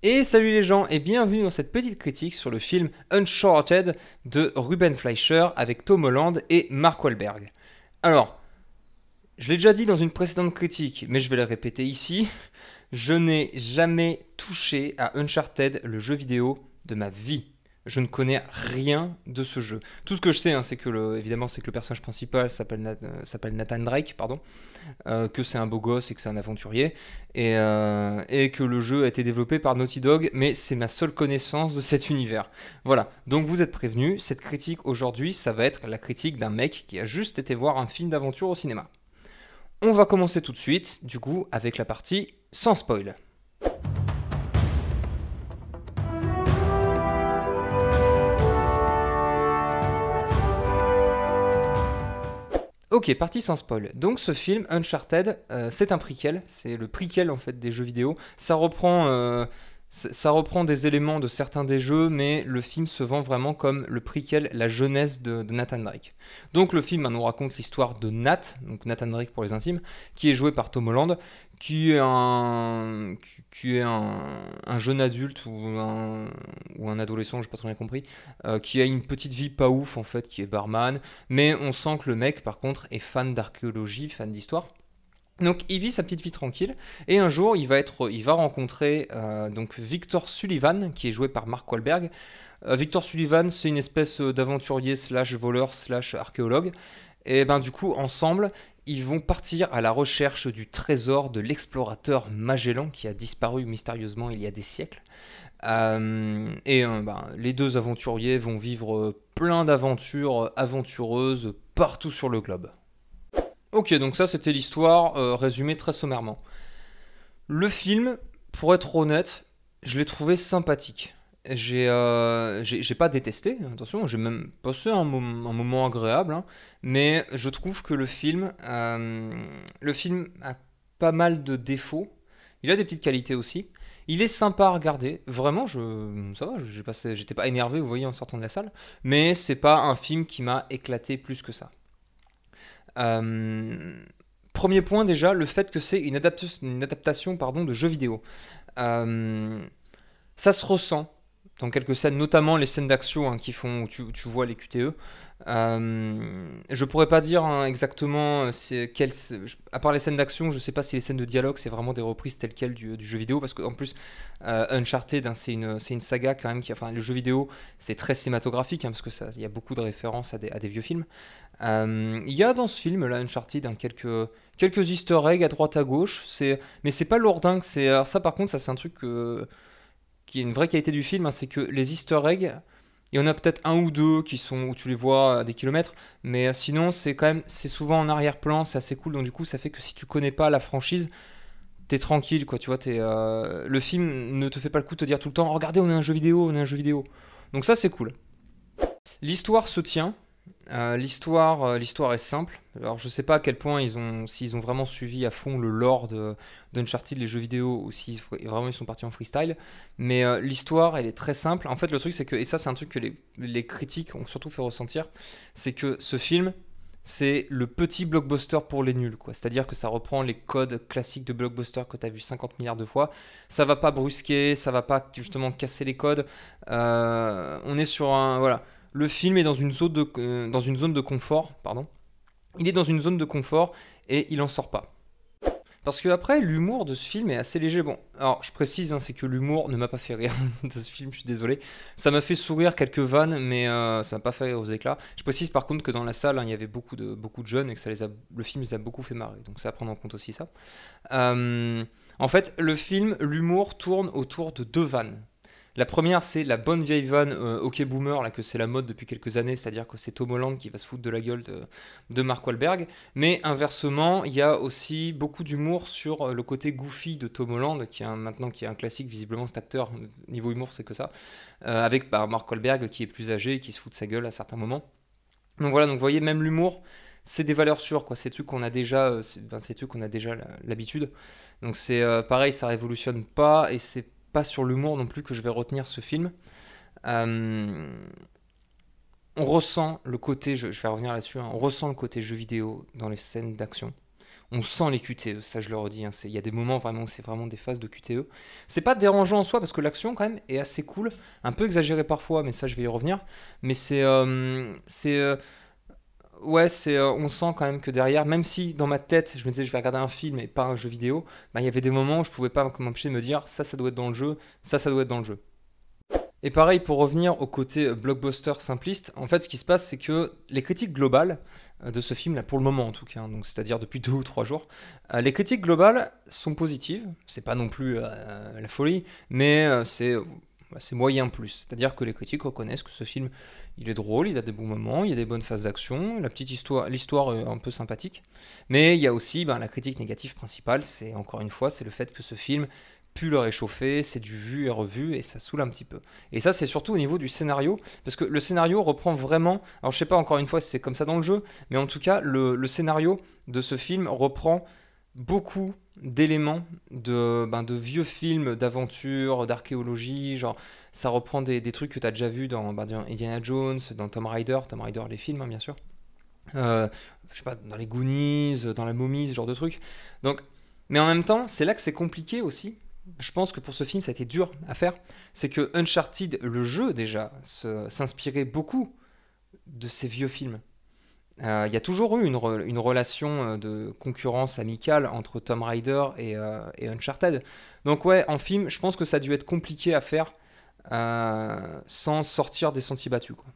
Et salut les gens et bienvenue dans cette petite critique sur le film Uncharted de Ruben Fleischer avec Tom Holland et Mark Wahlberg. Alors, je l'ai déjà dit dans une précédente critique, mais je vais le répéter ici, je n'ai jamais touché à Uncharted, le jeu vidéo de ma vie. Je ne connais rien de ce jeu. Tout ce que je sais, c'est que évidemment, c'est que le personnage principal s'appelle Nathan Drake, pardon, que c'est un beau gosse et que c'est un aventurier, et que le jeu a été développé par Naughty Dog, mais c'est ma seule connaissance de cet univers. Voilà, donc vous êtes prévenus, cette critique aujourd'hui, ça va être la critique d'un mec qui a juste été voir un film d'aventure au cinéma. On va commencer tout de suite, du coup, avec la partie sans spoil. Ok, partie sans spoil. Donc ce film, Uncharted, c'est un prequel, c'est le prequel en fait des jeux vidéo. Ça reprend des éléments de certains des jeux, mais le film se vend vraiment comme le prequel, la jeunesse de Nathan Drake. Donc le film nous raconte l'histoire de Nat, donc Nathan Drake pour les intimes, qui est joué par Tom Holland, qui est un jeune adulte ou un adolescent, j'ai pas très bien compris, qui a une petite vie pas ouf en fait, qui est barman, mais on sent que le mec par contre est fan d'archéologie, fan d'histoire. Donc il vit sa petite vie tranquille et un jour il va rencontrer donc Victor Sullivan qui est joué par Mark Wahlberg. Victor Sullivan c'est une espèce d'aventurier slash voleur slash archéologue et ben du coup ensemble ils vont partir à la recherche du trésor de l'explorateur Magellan qui a disparu mystérieusement il y a des siècles. Les deux aventuriers vont vivre plein d'aventures aventureuses partout sur le globe. Ok, donc ça c'était l'histoire résumée très sommairement. Le film, pour être honnête, je l'ai trouvé sympathique. J'ai pas détesté, attention, j'ai même passé un moment agréable, hein, mais je trouve que le film a pas mal de défauts. Il a des petites qualités aussi. Il est sympa à regarder, vraiment, ça va, j'étais pas énervé, vous voyez, en sortant de la salle, mais c'est pas un film qui m'a éclaté plus que ça. Euh, Premier point déjà, le fait que c'est une adaptation pardon, de jeux vidéo. Euh, Ça se ressent dans quelques scènes, notamment les scènes d'action hein, qui font où tu vois les QTE. Je pourrais pas dire hein, exactement à part les scènes d'action, je sais pas si les scènes de dialogue c'est vraiment des reprises telles quelles du jeu vidéo parce qu'en plus Uncharted hein, c'est une saga quand même enfin le jeu vidéo c'est très cinématographique hein, parce que il y a beaucoup de références à des vieux films. Il y a dans ce film là Uncharted hein, quelques Easter eggs à droite à gauche, mais c'est pas lourdingue, alors ça par contre ça c'est un truc qui est une vraie qualité du film, hein, c'est que les Easter eggs, il y en a peut-être un ou deux qui sont où tu les vois à des kilomètres, mais sinon c'est souvent en arrière-plan, c'est assez cool, donc du coup ça fait que si tu connais pas la franchise, t'es tranquille quoi, tu vois, le film ne te fait pas le coup de te dire tout le temps, regardez on est un jeu vidéo, on est un jeu vidéo, donc ça c'est cool. L'histoire se tient. L'histoire est simple. Alors je sais pas à quel point s'ils ont vraiment suivi à fond le lore d'Uncharted, les jeux vidéo, ou si vraiment ils sont partis en freestyle. Mais l'histoire, elle est très simple. En fait, le truc c'est que, et ça c'est un truc que les critiques ont surtout fait ressentir, c'est que ce film, c'est le petit blockbuster pour les nuls, quoi. C'est-à-dire que ça reprend les codes classiques de blockbuster que tu as vu 50 milliards de fois. Ça va pas brusquer, ça va pas justement casser les codes. On est sur un, voilà, le film est dans une zone de confort, pardon. Il est dans une zone de confort et il en sort pas. Parce que après, l'humour de ce film est assez léger. Bon, alors je précise, hein, c'est que l'humour ne m'a pas fait rire de ce film, je suis désolé. Ça m'a fait sourire quelques vannes, mais ça m'a pas fait rire aux éclats. Je précise par contre que dans la salle, hein, il y avait beaucoup de jeunes et que le film les a beaucoup fait marrer. Donc c'est à prendre en compte aussi ça. En fait, le film, l'humour tourne autour de deux vannes. La première, c'est la bonne vieille vanne OK Boomer, là, que c'est la mode depuis quelques années, c'est-à-dire que c'est Tom Holland qui va se foutre de la gueule de Mark Wahlberg. Mais inversement, il y a aussi beaucoup d'humour sur le côté goofy de Tom Holland, maintenant qui est un classique, visiblement cet acteur, niveau humour, c'est que ça, avec Mark Wahlberg qui est plus âgé et qui se fout de sa gueule à certains moments. Donc voilà, donc vous voyez, même l'humour, c'est des valeurs sûres, quoi. C'est des trucs qu'on a déjà, c'est des trucs qu'on a déjà l'habitude. Donc c'est pareil, ça révolutionne pas et c'est pas sur l'humour non plus que je vais retenir ce film. Euh, on ressent le côté, je vais revenir là-dessus, hein, on ressent le côté jeu vidéo dans les scènes d'action. On sent les QTE, ça je le redis, hein, il y a des moments vraiment où c'est vraiment des phases de QTE. C'est pas dérangeant en soi parce que l'action quand même est assez cool, un peu exagérée parfois, mais ça je vais y revenir. Mais ouais, on sent quand même que derrière, même si dans ma tête je me disais je vais regarder un film et pas un jeu vidéo, bah, il y avait des moments où je pouvais pas m'empêcher de me dire ça doit être dans le jeu, ça doit être dans le jeu. Et pareil, pour revenir au côté blockbuster simpliste, en fait, ce qui se passe, c'est que les critiques globales de ce film, là, pour le moment en tout cas, hein, donc c'est-à-dire depuis 2 ou 3 jours, les critiques globales sont positives. C'est pas non plus la folie, mais c'est moyen plus. C'est-à-dire que les critiques reconnaissent que ce film, il est drôle, il a des bons moments, il y a des bonnes phases d'action, la petite histoire, l'histoire est un peu sympathique. Mais il y a aussi la critique négative principale, c'est encore une fois, c'est le fait que ce film pue le réchauffer, c'est du vu et revu et ça saoule un petit peu. Et ça, c'est surtout au niveau du scénario, parce que le scénario reprend vraiment. Alors, je sais pas encore une fois si c'est comme ça dans le jeu, mais en tout cas, le scénario de ce film reprend beaucoup d'éléments de vieux films d'aventure, d'archéologie. Genre, ça reprend des trucs que tu as déjà vu dans Indiana Jones, dans Tomb Raider les films, hein, bien sûr. Je sais pas, dans les Goonies, dans la Momie, ce genre de trucs. Donc, mais en même temps, c'est là que c'est compliqué aussi. Je pense que pour ce film, ça a été dur à faire. C'est que Uncharted, le jeu déjà, s'inspirait beaucoup de ces vieux films. Il y a toujours eu une relation de concurrence amicale entre Tomb Raider et Uncharted. Donc ouais, en film, je pense que ça a dû être compliqué à faire sans sortir des sentiers battus, quoi.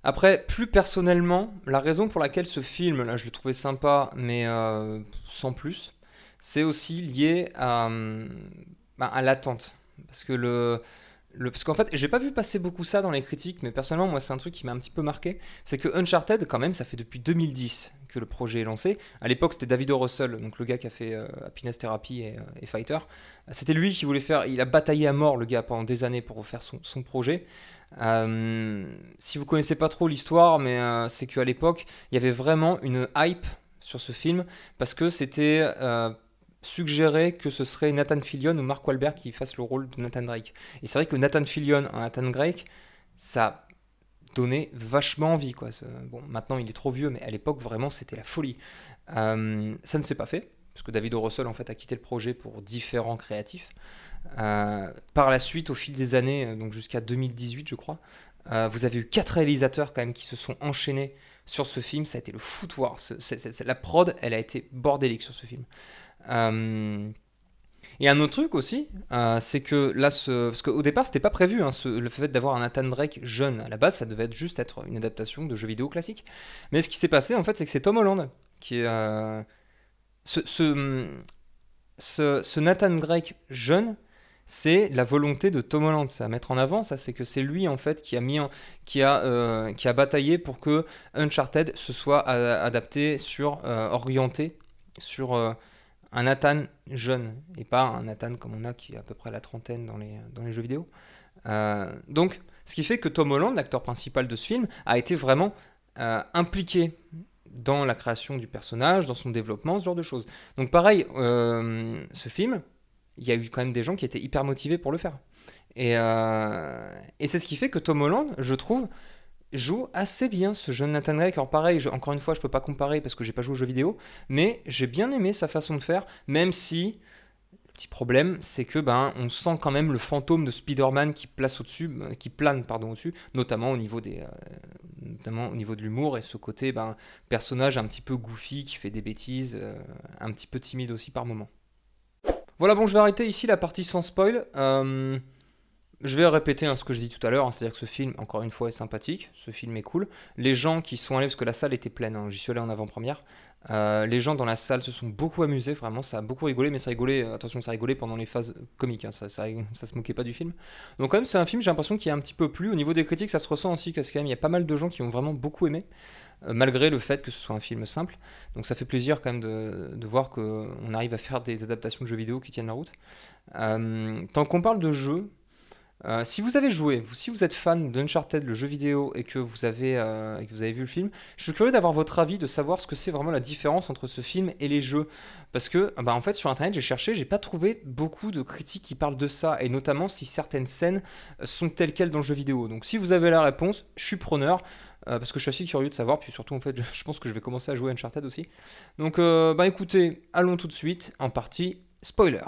Après, plus personnellement, la raison pour laquelle ce film, là, je l'ai trouvé sympa, mais sans plus, c'est aussi lié à l'attente. Parce que parce qu'en fait, j'ai pas vu passer beaucoup ça dans les critiques, mais personnellement, moi, c'est un truc qui m'a un petit peu marqué. C'est que Uncharted, quand même, ça fait depuis 2010 que le projet est lancé. À l'époque, c'était David O. Russell, donc le gars qui a fait Happiness Therapy et Fighter. C'était lui qui voulait faire. Il a bataillé à mort, le gars, pendant des années pour faire son projet. Si vous connaissez pas trop l'histoire, mais c'est qu'à l'époque, il y avait vraiment une hype sur ce film parce que c'était suggéré que ce serait Nathan Fillion ou Mark Wahlberg qui fasse le rôle de Nathan Drake. Et c'est vrai que Nathan Fillion en Nathan Drake, ça donnait vachement envie, quoi. Bon, maintenant il est trop vieux, mais à l'époque vraiment c'était la folie. Ça ne s'est pas fait parce que David O. Russell en fait a quitté le projet pour différents créatifs. Par la suite, au fil des années, donc jusqu'à 2018, je crois, vous avez eu 4 réalisateurs quand même qui se sont enchaînés sur ce film. Ça a été le foutoir. La prod, elle a été bordélique sur ce film. Et un autre truc aussi, c'est que là, parce qu'au départ, c'était pas prévu, hein, le fait d'avoir un Nathan Drake jeune. À la base, ça devait juste être une adaptation de jeux vidéo classique. Mais ce qui s'est passé, en fait, c'est que c'est Tom Holland qui est. Ce Nathan Drake jeune, c'est la volonté de Tom Holland, c'est à mettre en avant, ça, c'est que c'est lui en fait qui a bataillé pour que Uncharted se soit adapté orienté sur un Nathan jeune et pas un Nathan comme on a qui est à peu près à la trentaine dans les jeux vidéo. Donc, ce qui fait que Tom Holland, l'acteur principal de ce film, a été vraiment impliqué dans la création du personnage, dans son développement, ce genre de choses. Donc pareil, ce film, il y a eu quand même des gens qui étaient hyper motivés pour le faire. Et c'est ce qui fait que Tom Holland, je trouve, joue assez bien ce jeune Nathan Drake. Alors pareil, encore une fois, je peux pas comparer parce que j'ai pas joué aux jeux vidéo, mais j'ai bien aimé sa façon de faire, même si le petit problème, c'est que on sent quand même le fantôme de Spider-Man qui plane au-dessus, notamment au niveau notamment au niveau de l'humour et ce côté personnage un petit peu goofy qui fait des bêtises, un petit peu timide aussi par moment. Voilà, bon, je vais arrêter ici la partie sans spoil. Je vais répéter ce que je dis tout à l'heure, c'est-à-dire que ce film, encore une fois, est sympathique, ce film est cool. Les gens qui sont allés, parce que la salle était pleine, j'y suis allé en avant-première, les gens dans la salle se sont beaucoup amusés, vraiment, ça a beaucoup rigolé, mais ça rigolait, attention, ça rigolait pendant les phases comiques, ça se moquait pas du film. Donc quand même, c'est un film, j'ai l'impression qu'il y a un petit peu plu. Au niveau des critiques, ça se ressent aussi, parce qu'il y a pas mal de gens qui ont vraiment beaucoup aimé, malgré le fait que ce soit un film simple. Donc ça fait plaisir quand même de voir qu'on arrive à faire des adaptations de jeux vidéo qui tiennent la route. Tant qu'on parle de jeux, Si vous avez joué, si vous êtes fan d'Uncharted, le jeu vidéo, et que vous avez vu le film, je suis curieux d'avoir votre avis, de savoir ce que c'est vraiment la différence entre ce film et les jeux. Parce que, bah, en fait, sur internet, j'ai cherché, j'ai pas trouvé beaucoup de critiques qui parlent de ça, et notamment si certaines scènes sont telles quelles dans le jeu vidéo. Donc, si vous avez la réponse, je suis preneur. Parce que je suis assez curieux de savoir, puis surtout en fait je pense que je vais commencer à jouer à Uncharted aussi. Donc bah écoutez, allons tout de suite en partie spoiler.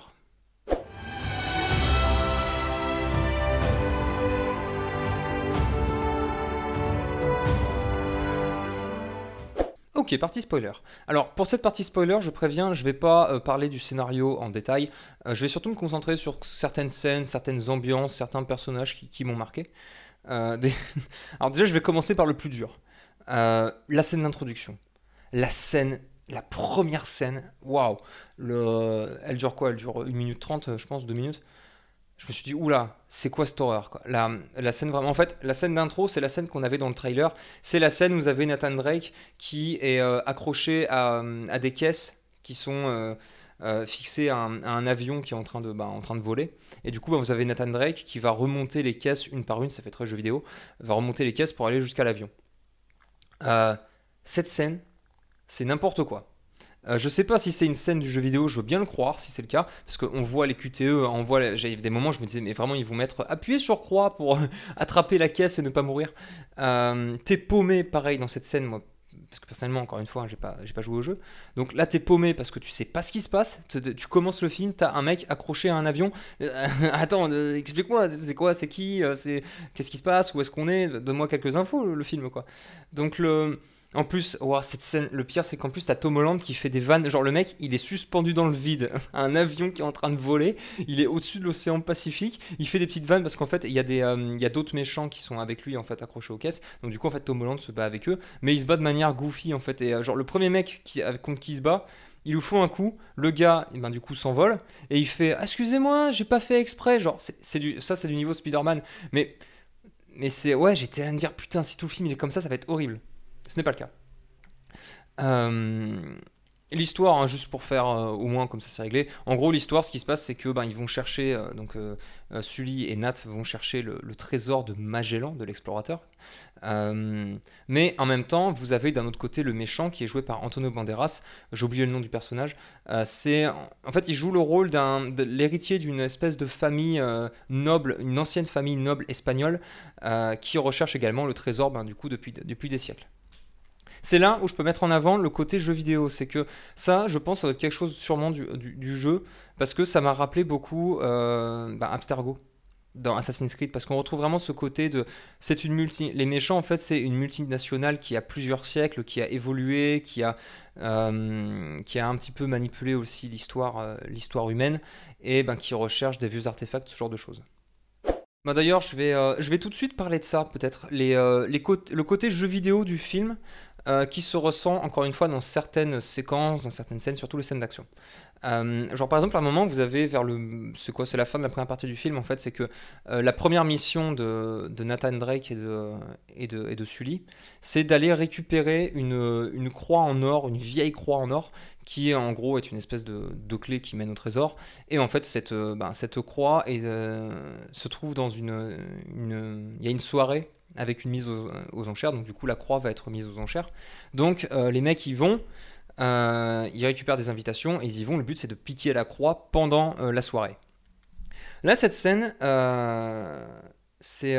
Ok, partie spoiler. Alors, pour cette partie spoiler, je préviens, je vais pas parler du scénario en détail. Je vais surtout me concentrer sur certaines scènes, certaines ambiances, certains personnages qui m'ont marqué. Des... Alors déjà, je vais commencer par le plus dur. La scène d'introduction. La scène, la première scène, waouh. Elle dure quoi? Elle dure 1 minute 30, je pense, 2 minutes. Je me suis dit, oula, c'est quoi cette horreur quoi. La scène vraiment, en fait, la scène d'intro, c'est la scène qu'on avait dans le trailer. C'est la scène où vous avez Nathan Drake qui est accroché à des caisses qui sont fixées à un avion qui est en train de voler. Et du coup, bah, vous avez Nathan Drake qui va remonter les caisses une par une, ça fait très jeu vidéo, va remonter les caisses pour aller jusqu'à l'avion. Euh, cette scène, c'est n'importe quoi. Je sais pas si c'est une scène du jeu vidéo, je veux bien le croire si c'est le cas, parce qu'on voit les QTE, j'ai des moments où je me disais, mais vraiment ils vont mettre appuyez sur croix pour attraper la caisse et ne pas mourir. T'es paumé pareil dans cette scène, moi, parce que personnellement, encore une fois, hein, j'ai pas joué au jeu. Donc là, t'es paumé parce que tu sais pas ce qui se passe. Tu commences le film, t'as un mec accroché à un avion. Attends, explique-moi, c'est quoi, c'est qui, qu'est-ce qui se passe, où est-ce qu'on est? Donne-moi quelques infos, le film, quoi. Donc en plus, wow, cette scène, le pire c'est qu'en plus t'as Tom Holland qui fait des vannes, genre le mec il est suspendu dans le vide, un avion qui est en train de voler, il est au-dessus de l'océan Pacifique, il fait des petites vannes parce qu'en fait il y a d'autres méchants qui sont avec lui en fait accrochés aux caisses, donc du coup en fait Tom Holland se bat avec eux, mais il se bat de manière goofy en fait, et genre le premier mec contre qui il se bat, il lui fout un coup, le gars, eh ben, du coup, s'envole, et il fait ah, excusez-moi, j'ai pas fait exprès. Genre, ça, c'est du niveau Spider-Man. Mais c'est. Ouais, j'étais là à me dire putain, si tout le film il est comme ça va être horrible. Ce n'est pas le cas. Euh, L'histoire, hein, juste pour faire au moins comme ça c'est réglé. En gros, l'histoire, ce qui se passe, c'est que ben, ils vont chercher, Sully et Nat vont chercher le trésor de Magellan, de l'explorateur. Mais en même temps, vous avez d'un autre côté le méchant qui est joué par Antonio Banderas. J'ai oublié le nom du personnage. En fait, il joue le rôle de l'héritier d'une espèce de famille noble, une ancienne famille noble espagnole, qui recherche également le trésor, ben, du coup, depuis des siècles. C'est là où je peux mettre en avant le côté jeu vidéo. C'est que ça, je pense, ça va être quelque chose sûrement du jeu, parce que ça m'a rappelé beaucoup Abstergo dans Assassin's Creed, parce qu'on retrouve vraiment ce côté de... Les méchants, en fait, c'est une multinationale qui a plusieurs siècles, qui a évolué, qui a un petit peu manipulé aussi l'histoire humaine, et ben, qui recherche des vieux artefacts, ce genre de choses. Bah d'ailleurs, je vais tout de suite parler de ça, peut-être. Le côté jeu vidéo du film qui se ressent, encore une fois, dans certaines séquences, dans certaines scènes, surtout les scènes d'action. Genre, par exemple, à un moment, vous avez C'est quoi? C'est la fin de la première partie du film, en fait. C'est que la première mission de Nathan Drake et de Sully, c'est d'aller récupérer une croix en or, une vieille croix en or, qui en gros est une espèce de clé qui mène au trésor. Et en fait, cette croix se trouve dans il y a une soirée avec une mise aux enchères, donc du coup la croix va être mise aux enchères. Donc les mecs ils récupèrent des invitations et ils y vont. Le but c'est de piquer la croix pendant la soirée. Là, cette scène, c'est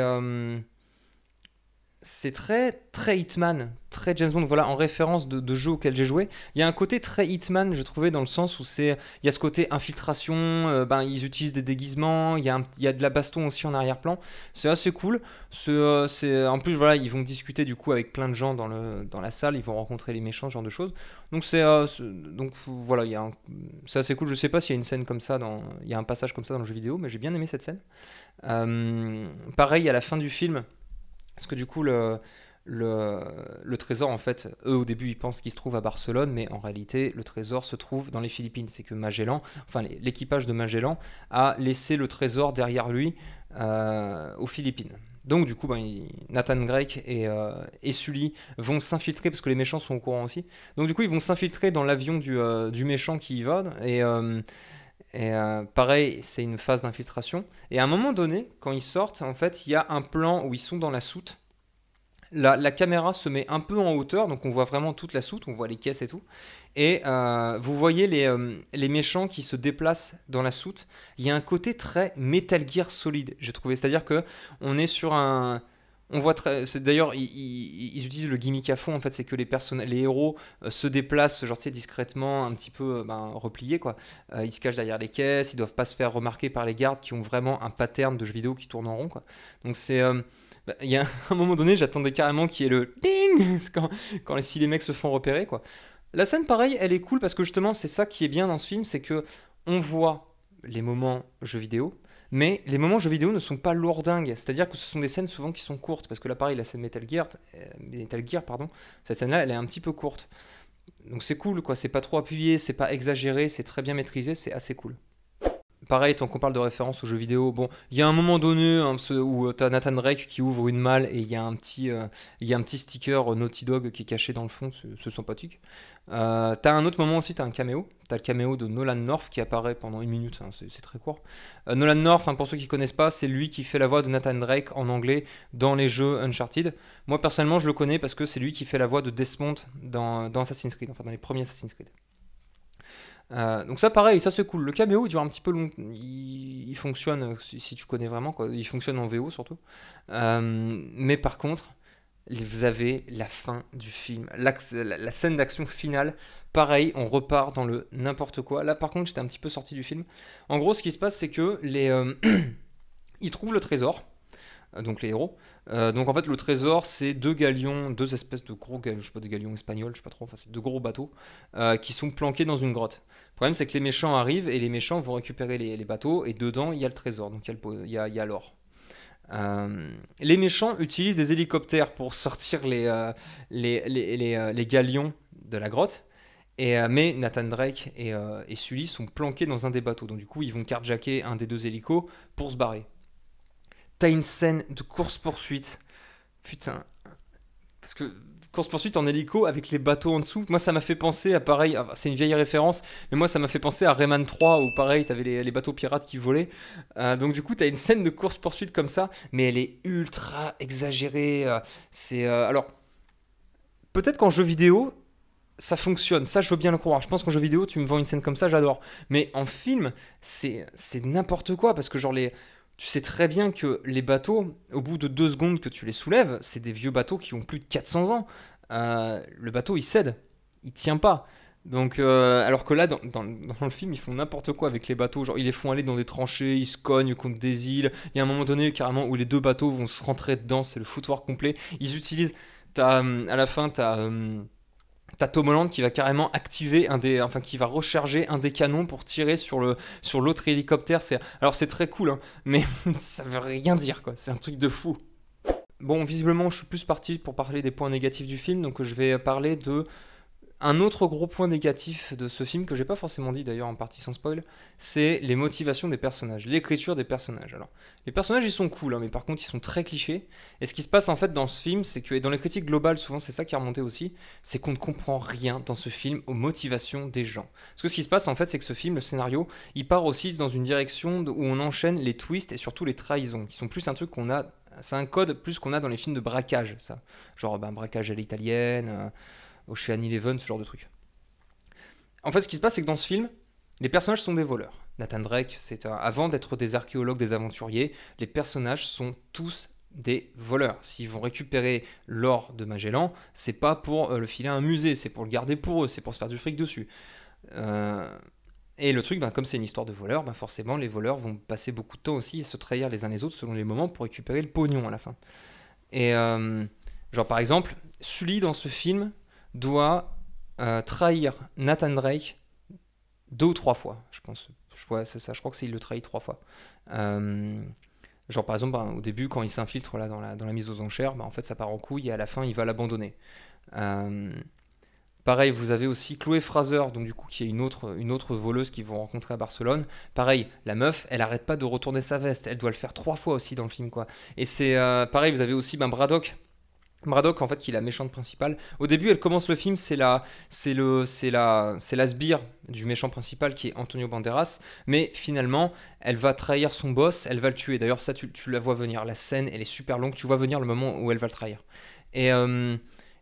c'est très Hitman, très James Bond, voilà, en référence de jeux auxquels j'ai joué. Il y a un côté très Hitman, je trouvais, dans le sens où il y a ce côté infiltration, ils utilisent des déguisements, il y a de la baston aussi en arrière-plan. C'est assez cool. En plus, voilà, ils vont discuter du coup avec plein de gens dans la salle, ils vont rencontrer les méchants, ce genre de choses. Donc donc voilà, c'est assez cool. Je sais pas s'il y a une scène comme ça, il y a un passage comme ça dans le jeu vidéo, mais j'ai bien aimé cette scène. Pareil, à la fin du film. Parce que du coup, le trésor, en fait, eux au début ils pensent qu'il se trouve à Barcelone, mais en réalité le trésor se trouve dans les Philippines. C'est que l'équipage de Magellan a laissé le trésor derrière lui aux Philippines. Donc du coup, Nathan Drake et Sully vont s'infiltrer, parce que les méchants sont au courant aussi. Donc du coup, ils vont s'infiltrer dans l'avion du méchant qui y va, Et pareil, c'est une phase d'infiltration. Et à un moment donné, quand ils sortent, en fait, il y a un plan où ils sont dans la soute. La caméra se met un peu en hauteur, donc on voit vraiment toute la soute, on voit les caisses et tout. Et vous voyez les méchants qui se déplacent dans la soute. Il y a un côté très Metal Gear Solid, j'ai trouvé. C'est-à-dire que on est sur un... On voit très... D'ailleurs, ils utilisent le gimmick à fond, en fait, c'est que les héros se déplacent, genre, tu sais, discrètement, un petit peu repliés, quoi. Ils se cachent derrière les caisses, ils doivent pas se faire remarquer par les gardes qui ont vraiment un pattern de jeux vidéo qui tourne en rond, quoi. Donc c'est... il y a un moment donné, j'attendais carrément qu'il y ait le ding si les mecs se font repérer, quoi. La scène, pareil, elle est cool parce que justement, c'est ça qui est bien dans ce film, c'est que on voit les moments jeux vidéo, mais les moments jeux vidéo ne sont pas lourdingues. C'est-à-dire que ce sont des scènes souvent qui sont courtes, parce que là, pareil, la scène Metal Gear, pardon, cette scène-là, elle est un petit peu courte. Donc c'est cool, quoi. C'est pas trop appuyé, c'est pas exagéré, c'est très bien maîtrisé, c'est assez cool. Pareil, tant qu'on parle de référence aux jeux vidéo, bon, il y a un moment donné où tu as Nathan Drake qui ouvre une malle et il y a un petit sticker Naughty Dog qui est caché dans le fond, c'est sympathique. T'as un autre moment aussi, t'as un caméo. T'as le caméo de Nolan North qui apparaît pendant 1 minute, hein, c'est très court. Nolan North, hein, pour ceux qui connaissent pas, c'est lui qui fait la voix de Nathan Drake en anglais dans les jeux Uncharted. Moi personnellement, je le connais parce que c'est lui qui fait la voix de Desmond dans Assassin's Creed, enfin dans les premiers Assassin's Creed. Donc ça pareil, ça c'est cool. Le caméo il dure un petit peu long, il fonctionne si tu connais vraiment quoi. Il fonctionne en VO surtout. Mais par contre, vous avez la fin du film, la scène d'action finale. Pareil, on repart dans le n'importe quoi. Là par contre, j'étais un petit peu sorti du film. En gros, ce qui se passe, c'est que ils trouvent le trésor. Donc les héros. Donc en fait le trésor c'est deux galions, deux espèces de gros galions, je sais pas des galions espagnols, je sais pas trop, enfin c'est deux gros bateaux qui sont planqués dans une grotte. Le problème c'est que les méchants arrivent et les méchants vont récupérer les bateaux et dedans il y a le trésor, donc il y a l'or. Les méchants utilisent des hélicoptères pour sortir les galions de la grotte. Mais Nathan Drake et Sully sont planqués dans un des bateaux, donc du coup ils vont carjacker un des deux hélicos pour se barrer. T'as une scène de course-poursuite. Putain. Parce que course-poursuite en hélico avec les bateaux en dessous, moi ça m'a fait penser à pareil, c'est une vieille référence, mais moi ça m'a fait penser à Rayman 3 où pareil t'avais les bateaux pirates qui volaient. Donc du coup t'as une scène de course-poursuite comme ça, mais elle est ultra exagérée. Alors, peut-être qu'en jeu vidéo, ça fonctionne, ça je veux bien le croire. Je pense qu'en jeu vidéo, tu me vends une scène comme ça, j'adore. Mais en film, c'est n'importe quoi parce que genre tu sais très bien que les bateaux, au bout de 2 secondes que tu les soulèves, c'est des vieux bateaux qui ont plus de 400 ans. Le bateau il cède, il tient pas. Donc, alors que là, dans le film, ils font n'importe quoi avec les bateaux. Genre, ils les font aller dans des tranchées, ils se cognent contre des îles. Il y a un moment donné, carrément, où les deux bateaux vont se rentrer dedans, c'est le foutoir complet. Ils utilisent. À la fin, t'as Tom Holland qui va carrément activer enfin qui va recharger un des canons pour tirer sur l'autre hélicoptère. Alors c'est très cool, hein, mais ça veut rien dire quoi. C'est un truc de fou. Bon, visiblement, je suis plus parti pour parler des points négatifs du film, donc je vais parler de un autre gros point négatif de ce film, que j'ai pas forcément dit d'ailleurs en partie sans spoil, c'est les motivations des personnages, l'écriture des personnages. Alors, les personnages ils sont cool, hein, mais par contre ils sont très clichés. Et ce qui se passe en fait dans ce film, c'est que, et dans les critiques globales, souvent c'est ça qui est remonté aussi, c'est qu'on ne comprend rien dans ce film aux motivations des gens. Parce que ce qui se passe en fait, c'est que ce film, le scénario, il part aussi dans une direction où on enchaîne les twists et surtout les trahisons, qui sont plus un truc qu'on a. C'est un code plus qu'on a dans les films de braquage, ça. Genre braquage à l'italienne. Ocean Eleven, ce genre de truc. En fait, ce qui se passe, c'est que dans ce film, les personnages sont des voleurs. Nathan Drake, avant d'être des archéologues, des aventuriers, les personnages sont tous des voleurs. S'ils vont récupérer l'or de Magellan, c'est pas pour le filer à un musée, c'est pour le garder pour eux, c'est pour se faire du fric dessus. Et le truc, comme c'est une histoire de voleurs, forcément, les voleurs vont passer beaucoup de temps aussi à se trahir les uns les autres selon les moments pour récupérer le pognon à la fin. Et genre par exemple, Sully dans ce film doit trahir Nathan Drake 2 ou 3 fois, je pense. C'est ça, je crois que il le trahit 3 fois. Genre par exemple, au début, quand il s'infiltre là, dans la mise aux enchères, en fait ça part en couille et à la fin il va l'abandonner. Pareil, vous avez aussi Chloé Fraser, donc du coup qui est une autre voleuse qu'ils vont rencontrer à Barcelone. Pareil, la meuf, elle arrête pas de retourner sa veste, elle doit le faire 3 fois aussi dans le film quoi. Et c'est pareil, vous avez aussi Braddock. Braddock, en fait, qui est la méchante principale. Au début, elle commence le film, c'est la sbire du méchant principal qui est Antonio Banderas. Mais finalement, elle va trahir son boss, elle va le tuer. D'ailleurs, ça, tu la vois venir. La scène, elle est super longue. Tu vois venir le moment où elle va le trahir. Et, euh,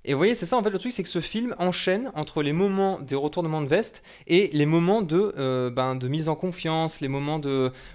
et vous voyez, c'est ça, en fait, le truc, c'est que ce film enchaîne entre les moments des retournements de veste et les moments de mise en confiance, les moments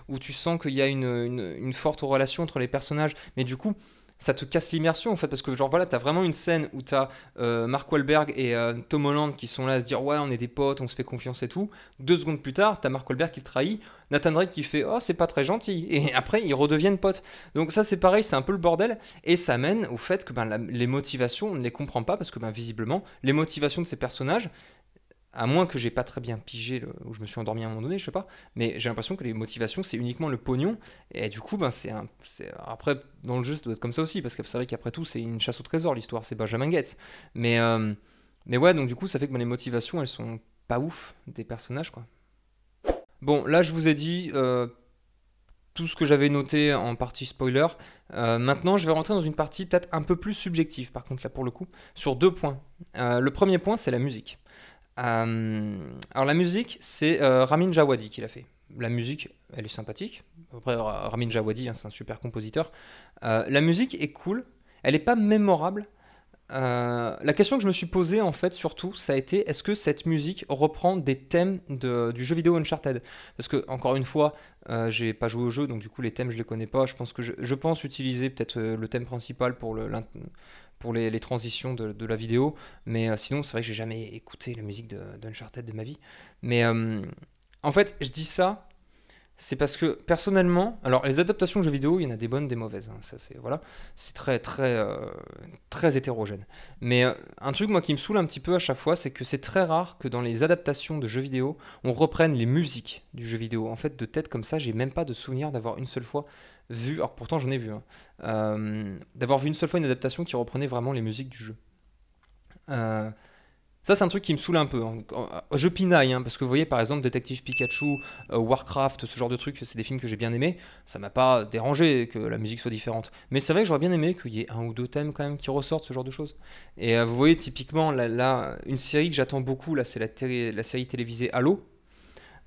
où tu sens qu'il y a une forte relation entre les personnages. Mais du coup, ça te casse l'immersion en fait parce que genre voilà t'as vraiment une scène où t'as Mark Wahlberg et Tom Holland qui sont là à se dire ouais on est des potes on se fait confiance et tout 2 secondes plus tard t'as Mark Wahlberg qui le trahit Nathan Drake qui fait oh c'est pas très gentil et après ils redeviennent potes donc ça c'est pareil c'est un peu le bordel et ça mène au fait que les motivations on ne les comprend pas parce que visiblement les motivations de ces personnages à moins que j'ai pas très bien pigé, ou je me suis endormi à un moment donné, je sais pas, mais j'ai l'impression que les motivations c'est uniquement le pognon, et du coup, après, dans le jeu ça doit être comme ça aussi, parce que c'est vrai qu'après tout c'est une chasse au trésor l'histoire, c'est Benjamin Gates. Mais, euh, mais ouais, donc du coup ça fait que les motivations elles sont pas ouf des personnages quoi. Bon, là je vous ai dit tout ce que j'avais noté en partie spoiler. Maintenant je vais rentrer dans une partie peut-être un peu plus subjective par contre là pour le coup, sur 2 points. Le premier point c'est la musique. Alors la musique, c'est Ramin Djawadi qui l'a fait. La musique, elle est sympathique. Après, Ramin Djawadi, hein, c'est un super compositeur. La musique est cool. Elle n'est pas mémorable. La question que je me suis posée, en fait, surtout, ça a été est-ce que cette musique reprend des thèmes du jeu vidéo Uncharted? Parce que, encore une fois, j'ai pas joué au jeu, donc du coup, les thèmes, je les connais pas. Je pense que je pense utiliser peut-être le thème principal pour les transitions de la vidéo. Mais sinon, c'est vrai que j'ai jamais écouté la musique d'Uncharted de ma vie. Mais en fait, je dis ça, c'est parce que personnellement, alors les adaptations de jeux vidéo, il y en a des bonnes, des mauvaises. Hein, ça, c'est voilà, c'est très très très hétérogène. Mais un truc moi qui me saoule un petit peu à chaque fois, c'est que c'est très rare que dans les adaptations de jeux vidéo, on reprenne les musiques du jeu vidéo. En fait, de tête comme ça, j'ai même pas de souvenir d'avoir une seule fois vu. Alors pourtant j'en ai vu, hein, d'avoir vu une seule fois une adaptation qui reprenait vraiment les musiques du jeu. Euh, Ça, c'est un truc qui me saoule un peu, hein. Je pinaille, hein, parce que vous voyez, par exemple, Détective Pikachu, Warcraft, ce genre de trucs, c'est des films que j'ai bien aimés. Ça m'a pas dérangé que la musique soit différente. Mais c'est vrai que j'aurais bien aimé qu'il y ait 1 ou 2 thèmes quand même qui ressortent, ce genre de choses. Et vous voyez, typiquement, là, une série que j'attends beaucoup, là, c'est la série télévisée Halo.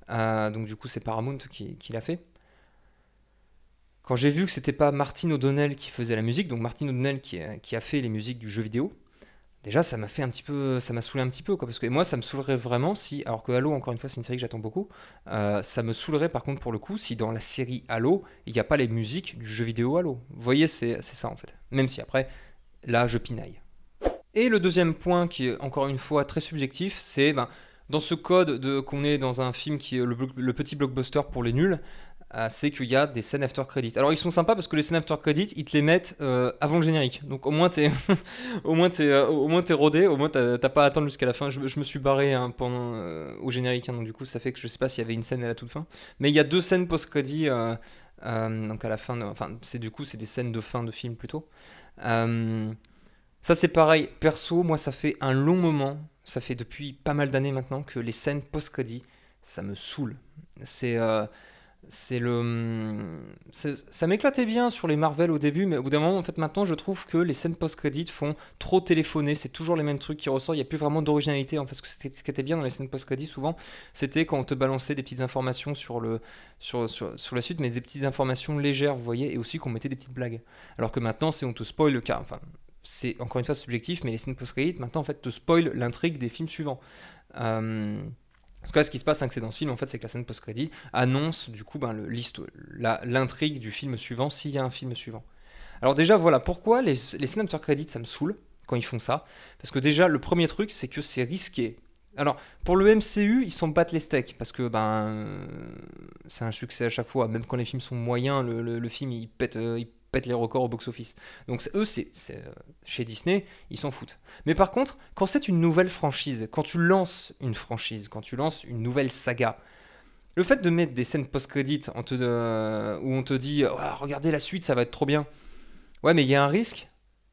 Donc du coup, c'est Paramount qui l'a fait. Quand j'ai vu que c'était pas Martin O'Donnell qui faisait la musique, donc Martin O'Donnell qui a fait les musiques du jeu vidéo, déjà, ça m'a fait un petit peu, ça m'a saoulé un petit peu, quoi, parce que moi, ça me saoulerait vraiment si, alors que Halo, encore une fois, c'est une série que j'attends beaucoup, ça me saoulerait par contre pour le coup si dans la série Halo, il n'y a pas les musiques du jeu vidéo Halo. Vous voyez, c'est ça en fait. Même si après, là, je pinaille. Et le deuxième point qui est encore une fois très subjectif, c'est dans ce code qu'on est dans un film qui est le petit blockbuster pour les nuls, c'est qu'il y a des scènes after credit. Alors ils sont sympas parce que les scènes after credit, ils te les mettent avant le générique. Donc au moins t'es, au moins t'es rodé, au moins t'as pas à attendre jusqu'à la fin. Je me suis barré hein, pendant au générique, hein, donc du coup ça fait que je sais pas s'il y avait une scène à la toute fin. Mais il y a 2 scènes post credit, donc à la fin. Enfin c'est des scènes de fin de film plutôt. Euh, Ça c'est pareil. Perso, moi ça fait un long moment, ça fait depuis pas mal d'années maintenant que les scènes post credit, ça me saoule. C'est ça m'éclatait bien sur les Marvel au début, mais au bout d'un moment, en fait, maintenant, je trouve que les scènes post-credit font trop téléphoner. C'est toujours les mêmes trucs qui ressortent. Il n'y a plus vraiment d'originalité. En fait, ce qui était bien dans les scènes post-credit, souvent, c'était quand on te balançait des petites informations sur la suite, mais des petites informations légères, vous voyez, et aussi qu'on mettait des petites blagues. Alors que maintenant, c'est on te spoil le cas. Enfin, c'est encore une fois subjectif, mais les scènes post-credit, maintenant, en fait, te spoil l'intrigue des films suivants. Euh, Parce que là, ce qui se passe, hein, que c'est dans ce film, en fait, c'est que la scène post-crédit annonce du coup l'intrigue du film suivant s'il y a un film suivant. Alors déjà, voilà, pourquoi les scènes after credit, ça me saoule quand ils font ça. Parce que déjà, le premier truc, c'est que c'est risqué. Alors, pour le MCU, ils s'en battent les steaks, parce que c'est un succès à chaque fois. Même quand les films sont moyens, le film, il pète les records au box-office. Donc eux, chez Disney, ils s'en foutent. Mais par contre, quand c'est une nouvelle franchise, quand tu lances une franchise, quand tu lances une nouvelle saga, le fait de mettre des scènes post-credit où on te dit ah, regardez la suite, ça va être trop bien. Ouais, mais il y a un risque.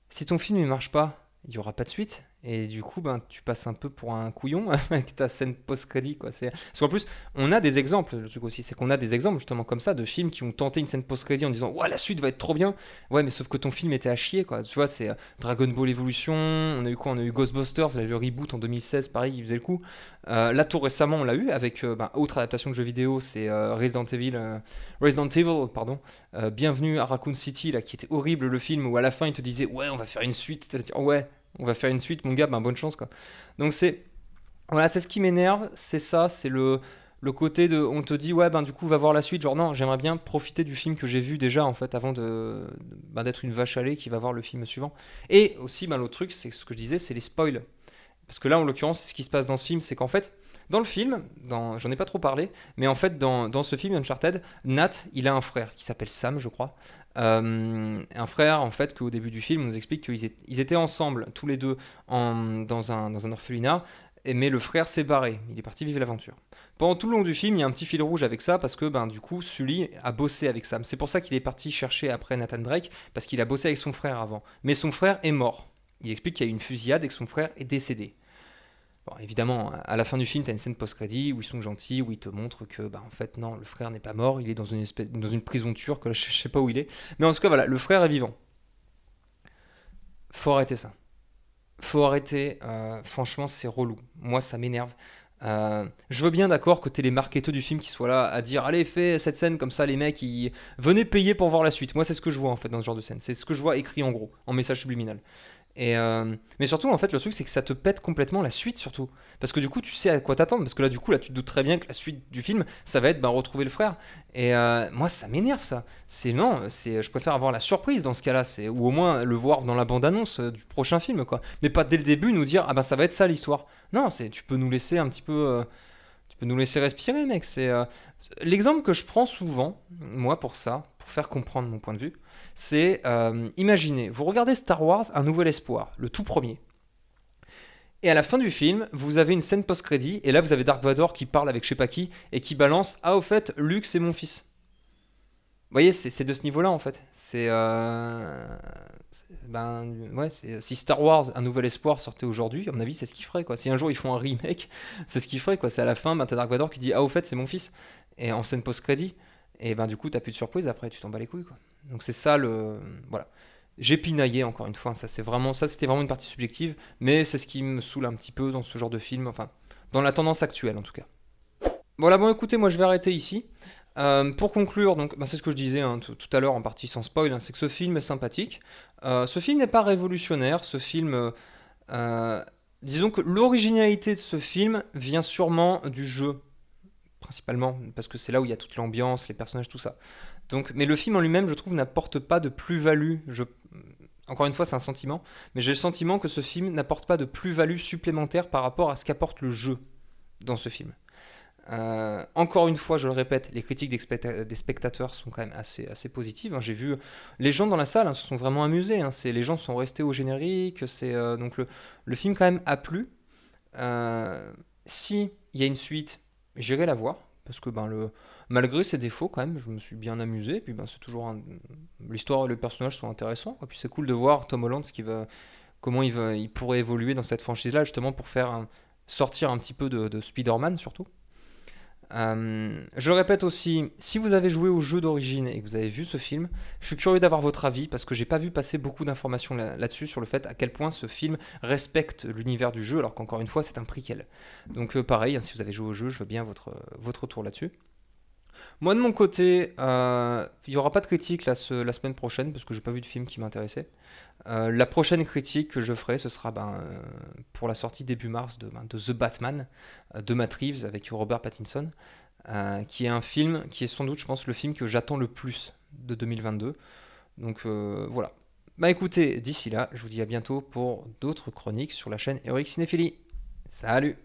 Si ton film ne marche pas, il n'y aura pas de suite. Et du coup, ben, tu passes un peu pour un couillon avec ta scène post-crédit, quoi. Parce qu'en plus, on a des exemples, le truc aussi, c'est qu'on a des exemples justement comme ça de films qui ont tenté une scène post-crédit en disant ouais, la suite va être trop bien. Ouais, mais sauf que ton film était à chier, quoi. Tu vois, c'est Dragon Ball Evolution, on a eu quoi? On a eu Ghostbusters, là, le reboot en 2016, pareil, qui faisait le coup. Là, tout récemment, on l'a eu avec ben, autre adaptation de jeu vidéo, c'est Resident Evil, pardon. Bienvenue à Raccoon City, là, qui était horrible le film où à la fin il te disait ouais, on va faire une suite. T'allais dire, ouais, on va faire une suite, mon gars, ben bonne chance quoi. Donc voilà, c'est ce qui m'énerve, c'est ça, c'est le côté de, on te dit ouais ben du coup va voir la suite, genre non, j'aimerais bien profiter du film que j'ai vu déjà en fait avant ben, d'être une vache à lait qui va voir le film suivant. Et aussi ben l'autre truc, c'est ce que je disais, c'est les spoils. Parce que là en l'occurrence, ce qui se passe dans ce film, c'est qu'en fait dans le film, j'en ai pas trop parlé, mais en fait dans ce film Uncharted, Nat, il a un frère qui s'appelle Sam, je crois. Un frère en fait qu'au début du film on nous explique qu'ils étaient ensemble tous les deux dans un orphelinat, mais le frère s'est barré, il est parti vivre l'aventure. Pendant tout le long du film il y a un petit fil rouge avec ça parce que ben, du coup Sully a bossé avec Sam, c'est pour ça qu'il est parti chercher après Nathan Drake, parce qu'il a bossé avec son frère avant, mais son frère est mort. Il explique qu'il y a eu une fusillade et que son frère est décédé. Bon, évidemment, à la fin du film, tu as une scène post-crédit où ils sont gentils, où ils te montrent que, bah, en fait, non, le frère n'est pas mort, il est dans une prison turque, là, je sais pas où il est. Mais en tout cas, voilà, le frère est vivant. Faut arrêter ça. Faut arrêter, franchement, c'est relou. Moi, ça m'énerve. Je veux bien, d'accord, que t'aies les marketeurs du film qui soient là à dire allez, fais cette scène comme ça, les mecs, ils venez payer pour voir la suite. Moi, c'est ce que je vois en fait dans ce genre de scène. C'est ce que je vois écrit en gros, en message subliminal. Mais surtout, en fait, le truc, c'est que ça te pète complètement la suite, surtout. Parce que du coup, tu sais à quoi t'attendre. Parce que là, du coup, là, tu te doutes très bien que la suite du film, ça va être bah, retrouver le frère. Et moi, ça m'énerve, ça. C'est non, je préfère avoir la surprise dans ce cas-là. Ou au moins le voir dans la bande-annonce du prochain film, quoi. Mais pas dès le début nous dire, ah bah ça va être ça l'histoire. Non, tu peux nous laisser un petit peu. Tu peux nous laisser respirer, mec. L'exemple que je prends souvent, moi, pour ça, pour faire comprendre mon point de vue, c'est, imaginez, vous regardez Star Wars Un Nouvel Espoir, le tout premier. Et à la fin du film, vous avez une scène post-crédit, et là vous avez Dark Vador qui parle avec je sais pas qui, et qui balance ah au fait, Luke c'est mon fils. Vous voyez, c'est de ce niveau-là en fait. Ben, ouais, si Star Wars Un Nouvel Espoir sortait aujourd'hui, à mon avis, c'est ce qu'il ferait quoi. Si un jour ils font un remake, c'est ce qu'il ferait quoi. C'est à la fin, ben, t'as Dark Vador qui dit ah au fait, c'est mon fils, et en scène post-crédit, et ben du coup t'as plus de surprise après, tu t'en bats les couilles quoi. Donc c'est ça le, voilà. J'ai pinaillé encore une fois, ça c'était vraiment une partie subjective, mais c'est ce qui me saoule un petit peu dans ce genre de film, enfin dans la tendance actuelle en tout cas. Voilà, bon écoutez, moi je vais arrêter ici. Pour conclure, donc, bah, c'est ce que je disais hein, tout à l'heure en partie sans spoil, hein, c'est que ce film est sympathique. Ce film n'est pas révolutionnaire, ce film... disons que l'originalité de ce film vient sûrement du jeu, principalement, parce que c'est là où il y a toute l'ambiance, les personnages, tout ça. Donc, mais le film en lui-même, je trouve, n'apporte pas de plus-value. Encore une fois, c'est un sentiment, mais j'ai le sentiment que ce film n'apporte pas de plus-value supplémentaire par rapport à ce qu'apporte le jeu dans ce film. Encore une fois, je le répète, les critiques des spectateurs sont quand même assez positives. Hein. J'ai vu les gens dans la salle se sont vraiment amusés. Hein. Les gens sont restés au générique. Donc le film quand même a plu. Si il y a une suite, j'irai la voir parce que malgré ses défauts quand même, je me suis bien amusé. Et puis c'est toujours l'histoire et les personnages sont intéressants. Et puis c'est cool de voir Tom Holland comment il pourrait évoluer dans cette franchise-là justement pour faire sortir un petit peu de Spider-Man surtout. Je le répète aussi, si vous avez joué au jeu d'origine et que vous avez vu ce film, je suis curieux d'avoir votre avis parce que j'ai pas vu passer beaucoup d'informations là-dessus sur le fait à quel point ce film respecte l'univers du jeu alors qu'encore une fois c'est un prequel. Donc pareil, hein, si vous avez joué au jeu, je veux bien votre retour là-dessus. Moi de mon côté, il n'y aura pas de critique la semaine prochaine parce que j'ai pas vu de film qui m'intéressait. La prochaine critique que je ferai, ce sera pour la sortie début mars de The Batman de Matt Reeves avec Robert Pattinson, qui est un film qui est sans doute, je pense, le film que j'attends le plus de 2022. Donc voilà. Bah écoutez, d'ici là, je vous dis à bientôt pour d'autres chroniques sur la chaîne Heroic Cinéphilie. Salut!